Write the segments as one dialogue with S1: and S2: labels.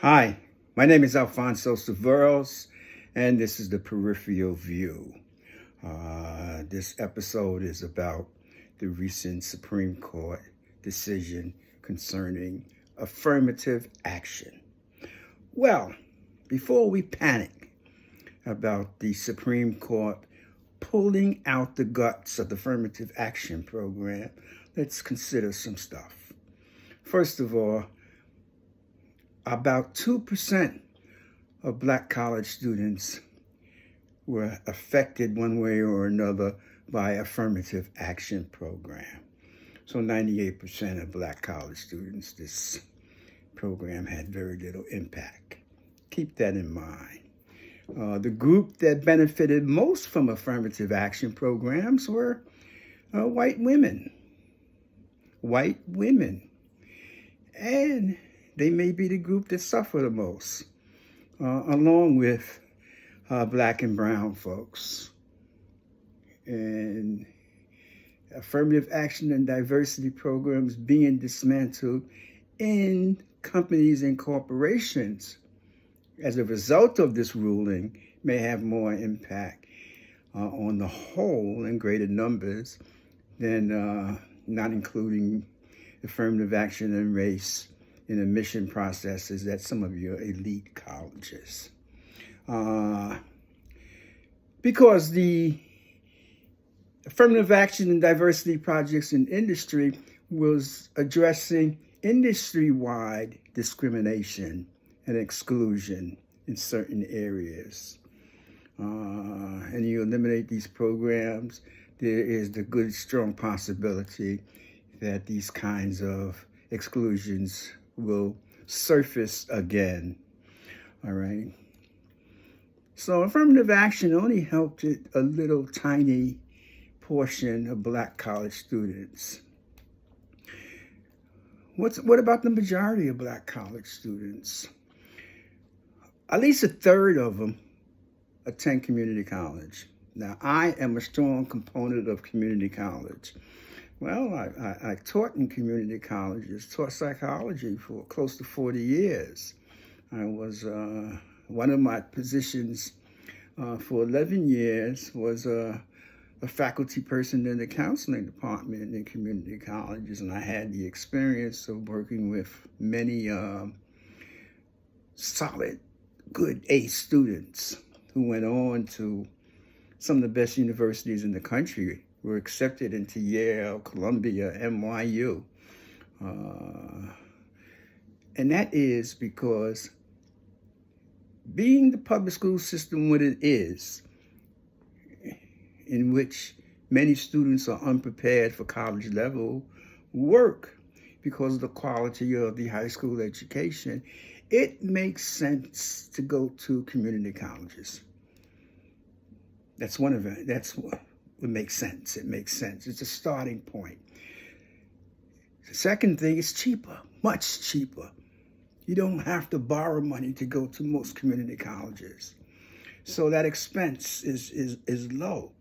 S1: Hi, my name is Alfonso Severos, and this is the Peripheral View. This episode is about the recent Supreme Court decision concerning affirmative action. Well, before we panic about the Supreme Court pulling out the guts of the affirmative action program, let's consider some stuff. First of all, about 2% of black college students were affected one way or another by affirmative action program. So 98% of black college students, this program had very little impact. Keep that in mind. The group that benefited most from affirmative action programs were white women. White women. And they may be the group that suffer the most, along with black and brown folks. And affirmative action and diversity programs being dismantled in companies and corporations as a result of this ruling may have more impact on the whole in greater numbers than not including affirmative action and race in admission processes at some of your elite colleges. Because the affirmative action and diversity projects in industry was addressing industry-wide discrimination and exclusion in certain areas. And you eliminate these programs, there is the good, strong possibility that these kinds of exclusions will surface again. All right. So affirmative action only helped a little tiny portion of black college students. What about the majority of black college students? At least a third of them attend community college. Now, I am a strong component of community college. Well, I taught in community colleges, taught psychology for close to 40 years. I was, one of my positions for 11 years was a faculty person in the counseling department in community colleges, and I had the experience of working with many solid, good A students who went on to some of the best universities in the country, were accepted into Yale, Columbia, NYU. And that is because being the public school system what it is, in which many students are unprepared for college level work because of the quality of the high school education, it makes sense to go to community colleges. That's one of it. That's what makes sense. It makes sense. It's a starting point. The second thing is cheaper, much cheaper. You don't have to borrow money to go to most community colleges. So that expense is low.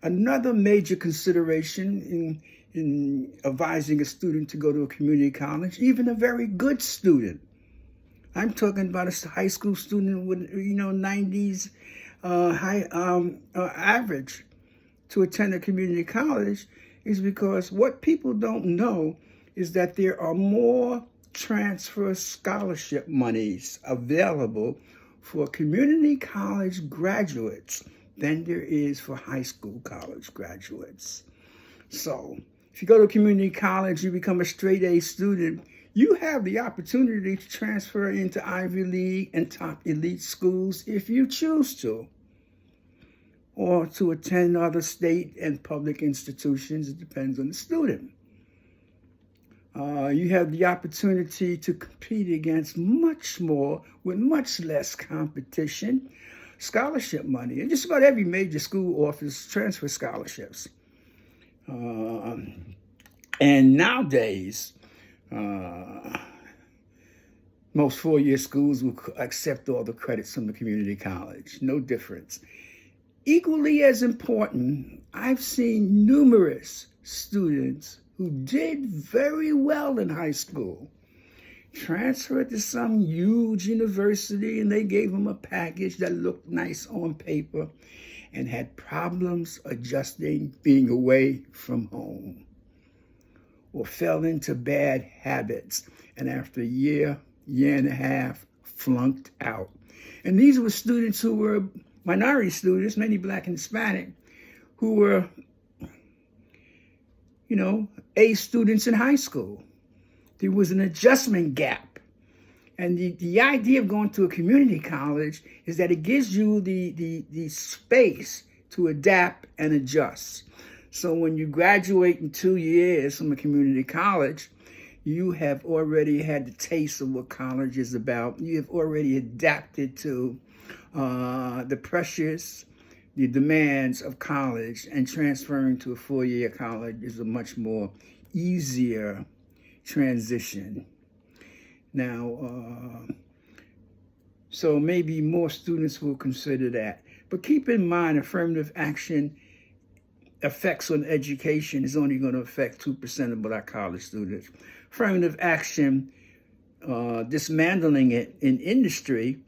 S1: Another major consideration in advising a student to go to a community college, even a very good student. I'm talking about a high school student with 90s average to attend a community college, is because what people don't know is that there are more transfer scholarship monies available for community college graduates than there is for high school college graduates. So if you go to community college, you become a straight A student, you have the opportunity to transfer into Ivy League and top elite schools if you choose to, or to attend other state and public institutions. It depends on the student. You have the opportunity to compete against much more with much less competition, scholarship money. And just about every major school offers transfer scholarships. And nowadays, most four-year schools will accept all the credits from the community college. No difference. Equally as important, I've seen numerous students who did very well in high school transferred to some huge university, and they gave him a package that looked nice on paper and had problems adjusting being away from home, or fell into bad habits, and after a year and a half, flunked out. And these were students who were minority students, many Black and Hispanic, who were, A students in high school. There was an adjustment gap. And the idea of going to a community college is that it gives you the space to adapt and adjust. So when you graduate in 2 years from a community college, you have already had the taste of what college is about. You have already adapted to the pressures, the demands of college, and transferring to a 4-year college is a much more easier transition. Now, so maybe more students will consider that. But keep in mind, affirmative action effects on education is only going to affect 2% of Black college students. Affirmative action, dismantling it in industry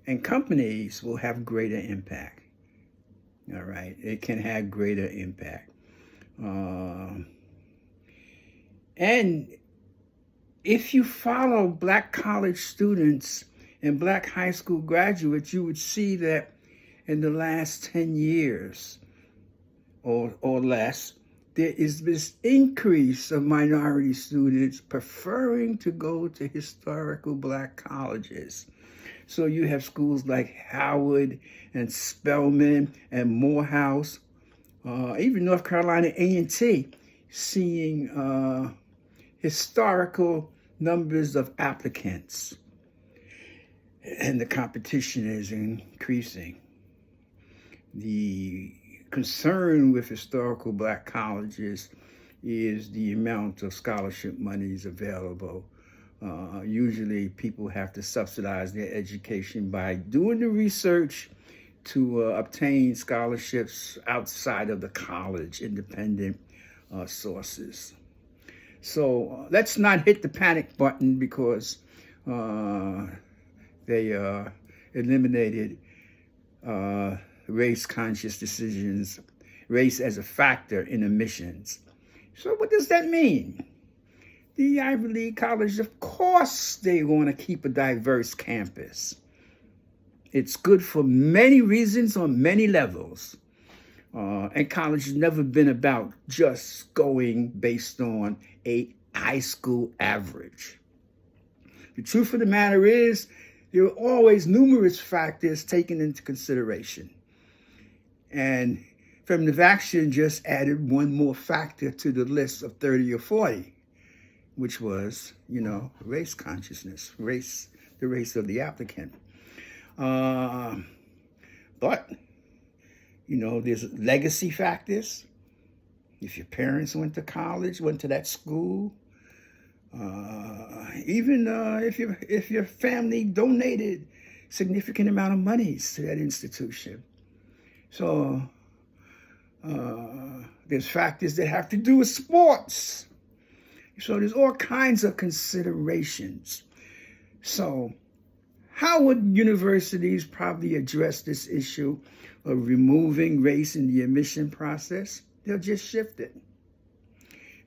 S1: and companies will have greater impact. All right, it can have greater impact. And if you follow Black college students and Black high school graduates, you would see that in the last 10 years or less, there is this increase of minority students preferring to go to historical Black colleges. So you have schools like Howard and Spelman and Morehouse, even North Carolina A&T, seeing historical numbers of applicants. And the competition is increasing. The concern with historical Black colleges is the amount of scholarship monies available. Usually people have to subsidize their education by doing the research to obtain scholarships outside of the college, independent sources. So let's not hit the panic button because they eliminated race-conscious decisions, race as a factor in admissions. So what does that mean? The Ivy League college, of course, they want to keep a diverse campus. It's good for many reasons on many levels. And college has never been about just going based on a high school average. The truth of the matter is, there are always numerous factors taken into consideration. And affirmative action just added one more factor to the list of 30 or 40, which was, race consciousness, the race of the applicant. But, there's legacy factors. If your parents went to college, went to that school, even if your family donated significant amount of monies to that institution. So there's factors that have to do with sports. So there's all kinds of considerations. So how would universities probably address this issue of removing race in the admission process? They'll just shift it.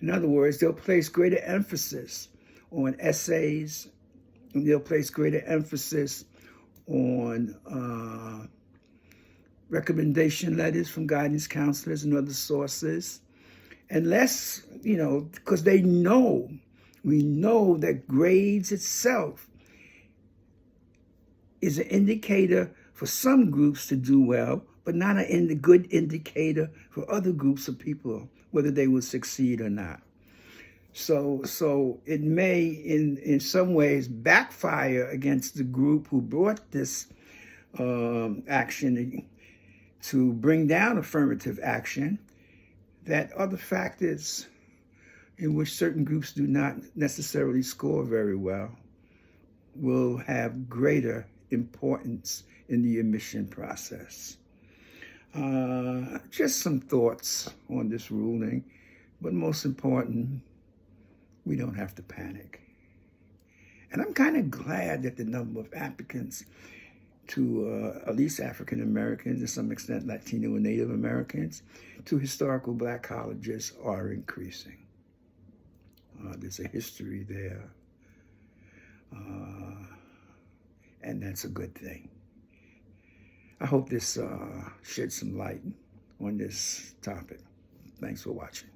S1: In other words, they'll place greater emphasis on essays, and they'll place greater emphasis on recommendation letters from guidance counselors and other sources, and less, because we know that grades itself is an indicator for some groups to do well, but not a good indicator for other groups of people, whether they will succeed or not. So it may, in some ways, backfire against the group who brought this action to bring down affirmative action, that other factors in which certain groups do not necessarily score very well will have greater importance in the admission process. Just some thoughts on this ruling, but most important, we don't have to panic. And I'm kind of glad that the number of applicants to at least African Americans, to some extent Latino and Native Americans, to historical black colleges are increasing. There's a history there, and that's a good thing. I hope this sheds some light on this topic. Thanks for watching.